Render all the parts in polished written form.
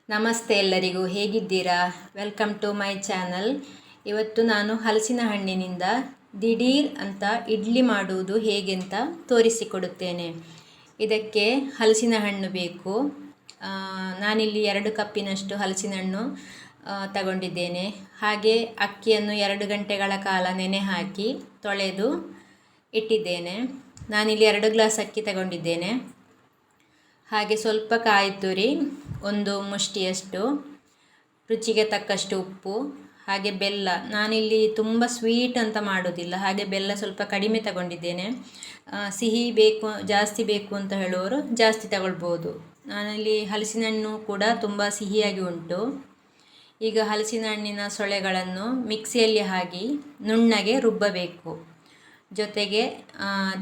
ನಮಸ್ತೆ ಎಲ್ಲರಿಗೂ, ಹೇಗಿದ್ದೀರಾ? Welcome to my channel. ಇವತ್ತು ನಾನು ಹಲಸಿನ ಹಣ್ಣಿನಿಂದ ದಿಢೀರ್ ಅಂತ ಇಡ್ಲಿ ಮಾಡುವುದು ಹೇಗೆ ಅಂತ ತೋರಿಸಿಕೊಡುತ್ತೇನೆ. ಇದಕ್ಕೆ ಹಲಸಿನ ಹಣ್ಣು ಬೇಕು. ನಾನಿಲ್ಲಿ 2 ಕಪ್ಪಿನಷ್ಟು ಹಲಸಿನ ಹಣ್ಣು ತಗೊಂಡಿದ್ದೇನೆ. ಹಾಗೆ ಅಕ್ಕಿಯನ್ನು 2 ಗಂಟೆಗಳ ಕಾಲ ನೆನೆ ಹಾಕಿ ತೊಳೆದು ಇಟ್ಟಿದ್ದೇನೆ. ನಾನಿಲ್ಲಿ 2 ಗ್ಲಾಸ್ ಅಕ್ಕಿ ತಗೊಂಡಿದ್ದೇನೆ. ಹಾಗೆ ಸ್ವಲ್ಪ ಕಾಯಿ ತುರಿ, 1 ಮುಷ್ಟಿಯಷ್ಟು, ರುಚಿಗೆ ತಕ್ಕಷ್ಟು ಉಪ್ಪು, ಹಾಗೆ ಬೆಲ್ಲ. ನಾನಿಲ್ಲಿ ತುಂಬ ಸ್ವೀಟ್ ಅಂತ ಮಾಡೋದಿಲ್ಲ, ಹಾಗೆ ಬೆಲ್ಲ ಸ್ವಲ್ಪ ಕಡಿಮೆ ತಗೊಂಡಿದ್ದೇನೆ. ಸಿಹಿ ಬೇಕು, ಜಾಸ್ತಿ ಬೇಕು ಅಂತ ಹೇಳುವವರು ಜಾಸ್ತಿ ತಗೊಳ್ಬೋದು. ನಾನಿಲ್ಲಿ ಹಲಸಿನ ಹಣ್ಣು ಕೂಡ ತುಂಬ ಸಿಹಿಯಾಗಿ ಉಂಟು. ಈಗ ಹಲಸಿನ ಹಣ್ಣಿನ ಸೊಳೆಗಳನ್ನು ಮಿಕ್ಸಿಯಲ್ಲಿ ಹಾಕಿ ನುಣ್ಣಗೆ ರುಬ್ಬಬೇಕು. ಜೊತೆಗೆ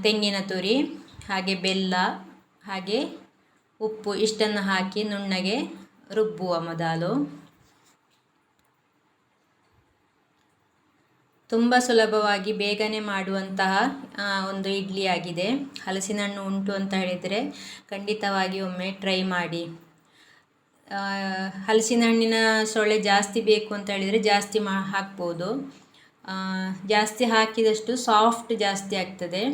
ತೆಂಗಿನ ತುರಿ, ಹಾಗೆ ಬೆಲ್ಲ, ಹಾಗೆ ಉಪ್ಪು ಇಷ್ಟನ್ನು ಹಾಕಿ ನುಣ್ಣಗೆ ರುಬ್ಬುವ ಮೊದಲು. ತುಂಬ ಸುಲಭವಾಗಿ ಬೇಗನೆ ಮಾಡುವಂತಹ ಒಂದು ಇಡ್ಲಿ ಆಗಿದೆ. ಹಲಸಿನ ಹಣ್ಣು ಉಂಟು ಅಂತ ಹೇಳಿದರೆ ಖಂಡಿತವಾಗಿ ಒಮ್ಮೆ ಟ್ರೈ ಮಾಡಿ. ಹಲಸಿನ ಹಣ್ಣಿನ ಸೊಳ್ಳೆ ಜಾಸ್ತಿ ಬೇಕು ಅಂತ ಹೇಳಿದರೆ ಜಾಸ್ತಿ ಹಾಕ್ಬೋದು. ಜಾಸ್ತಿ ಹಾಕಿದಷ್ಟು ಸಾಫ್ಟ್ ಜಾಸ್ತಿ ಆಗ್ತದೆ.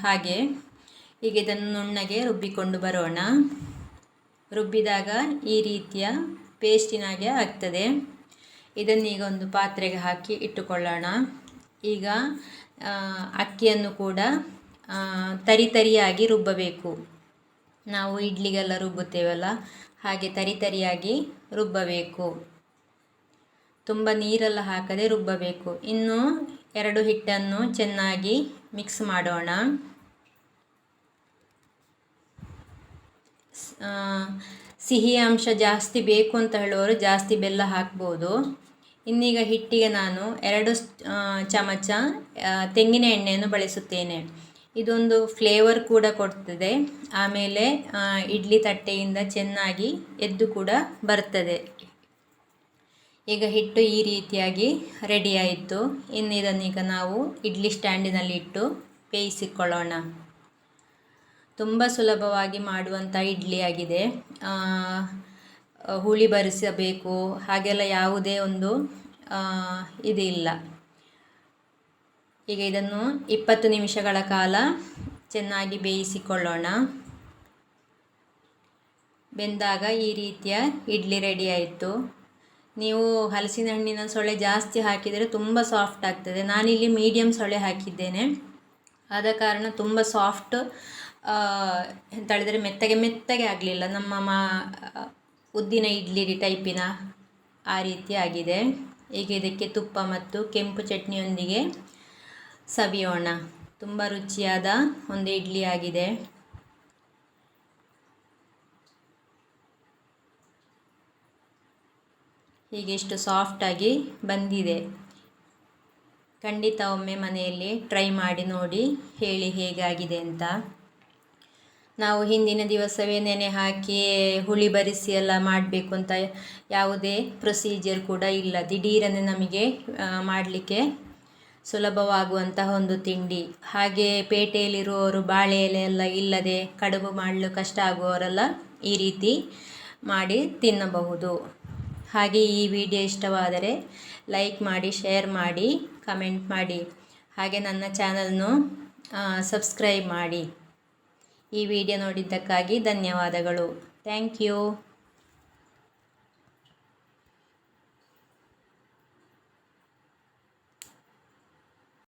ಹಾಗೆ ಈಗ ಇದನ್ನು ನುಣ್ಣಗೆ ರುಬ್ಬಿಕೊಂಡು ಬರೋಣ. ರುಬ್ಬಿದಾಗ ಈ ರೀತಿಯ ಪೇಸ್ಟಿನಾಗೆ ಆಗ್ತದೆ. ಇದನ್ನೀಗ ಒಂದು ಪಾತ್ರೆಗೆ ಹಾಕಿ ಇಟ್ಟುಕೊಳ್ಳೋಣ. ಈಗ ಅಕ್ಕಿಯನ್ನು ಕೂಡ ತರಿಯಾಗಿ ರುಬ್ಬಬೇಕು. ನಾವು ಇಡ್ಲಿಗೆಲ್ಲ ರುಬ್ಬುತ್ತೇವಲ್ಲ, ಹಾಗೆ ತರಿಯಾಗಿ ರುಬ್ಬಬೇಕು. ತುಂಬ ನೀರೆಲ್ಲ ಹಾಕದೆ ರುಬ್ಬಬೇಕು. ಇನ್ನು 2 ಹಿಟ್ಟನ್ನು ಚೆನ್ನಾಗಿ ಮಿಕ್ಸ್ ಮಾಡೋಣ. ಸಿಹಿ ಅಂಶ ಜಾಸ್ತಿ ಬೇಕು ಅಂತ ಹೇಳುವವರು ಜಾಸ್ತಿ ಬೆಲ್ಲ ಹಾಕ್ಬೋದು. ಇನ್ನೀಗ ಹಿಟ್ಟಿಗೆ ನಾನು 2 ಚಮಚ ತೆಂಗಿನ ಎಣ್ಣೆಯನ್ನು ಬಳಸುತ್ತೇನೆ. ಇದೊಂದು ಫ್ಲೇವರ್ ಕೂಡ ಕೊಡ್ತದೆ. ಆಮೇಲೆ ಇಡ್ಲಿ ತಟ್ಟೆಯಿಂದ ಚೆನ್ನಾಗಿ ಎದ್ದು ಕೂಡ ಬರ್ತದೆ. ಈಗ ಹಿಟ್ಟು ಈ ರೀತಿಯಾಗಿ ರೆಡಿ ಆಯಿತು. ಇನ್ನು ಇದನ್ನೀಗ ನಾವು ಇಡ್ಲಿ ಸ್ಟ್ಯಾಂಡಿನಲ್ಲಿ ಇಟ್ಟು ಬೇಯಿಸಿಕೊಳ್ಳೋಣ. ತುಂಬ ಸುಲಭವಾಗಿ ಮಾಡುವಂಥ ಇಡ್ಲಿ ಆಗಿದೆ. ಹುಳಿ ಬರಿಸಬೇಕು ಹಾಗೆಲ್ಲ ಯಾವುದೇ ಒಂದು ಇದಿಲ್ಲ. ಈಗ ಇದನ್ನು 20 ನಿಮಿಷಗಳ ಕಾಲ ಚೆನ್ನಾಗಿ ಬೇಯಿಸಿಕೊಳ್ಳೋಣ. ಬೆಂದಾಗ ಈ ರೀತಿಯ ಇಡ್ಲಿ ರೆಡಿ ಆಯಿತು. ನೀವು ಹಲಸಿನ ಹಣ್ಣಿನ ಸೊಳೆ ಜಾಸ್ತಿ ಹಾಕಿದರೆ ತುಂಬ ಸಾಫ್ಟ್ ಆಗ್ತದೆ. ನಾನಿಲ್ಲಿ ಮೀಡಿಯಮ್ ಸೊಳೆ ಹಾಕಿದ್ದೇನೆ. ಆದ ಕಾರಣ ತುಂಬ ಸಾಫ್ಟ್ ಎಂತ ಹೇಳಿದರೆ ಮೆತ್ತಗೆ ಆಗಲಿಲ್ಲ. ನಮ್ಮ ಉದ್ದಿನ ಇಡ್ಲಿ ಟೈಪಿನ ಆ ರೀತಿ ಆಗಿದೆ. ಈಗ ಇದಕ್ಕೆ ತುಪ್ಪ ಮತ್ತು ಕೆಂಪು ಚಟ್ನಿಯೊಂದಿಗೆ ಸವಿಯೋಣ. ತುಂಬ ರುಚಿಯಾದ ಒಂದು ಇಡ್ಲಿ ಆಗಿದೆ. ಹೀಗೆ ಇಷ್ಟು ಸಾಫ್ಟಾಗಿ ಬಂದಿದೆ. ಖಂಡಿತ ಒಮ್ಮೆ ಮನೆಯಲ್ಲಿ ಟ್ರೈ ಮಾಡಿ ನೋಡಿ, ಹೇಳಿ ಹೇಗಾಗಿದೆ ಅಂತ. ನಾವು ಹಿಂದಿನ ದಿವಸವೇ ನೆನೆ ಹಾಕಿ ಹುಳಿ ಬರಿಸಿ ಎಲ್ಲ ಮಾಡಬೇಕು ಅಂತ ಯಾವುದೇ ಪ್ರೊಸೀಜರ್ ಕೂಡ ಇಲ್ಲ. ದಿಢೀರನೆ ನಮಗೆ ಮಾಡಲಿಕ್ಕೆ ಸುಲಭವಾಗುವಂತಹ ಒಂದು ತಿಂಡಿ. ಹಾಗೆ ಪೇಟೆಯಲ್ಲಿರುವವರು ಬಾಳೆ ಎಲೆ ಎಲ್ಲ ಇಲ್ಲದೆ ಕಡುಬು ಮಾಡಲು ಕಷ್ಟ ಆಗುವವರೆಲ್ಲ ಈ ರೀತಿ ಮಾಡಿ ತಿನ್ನಬಹುದು. ಹಾಗೆ ಈ ವಿಡಿಯೋ ಇಷ್ಟವಾದರೆ ಲೈಕ್ ಮಾಡಿ, ಶೇರ್ ಮಾಡಿ, ಕಮೆಂಟ್ ಮಾಡಿ. ಹಾಗೆ ನನ್ನ ಚಾನಲ್ನು ಸಬ್ಸ್ಕ್ರೈಬ್ ಮಾಡಿ. ಈ ವಿಡಿಯೋ ನೋಡಿದ್ದಕ್ಕಾಗಿ ಧನ್ಯವಾದಗಳು. Thank you.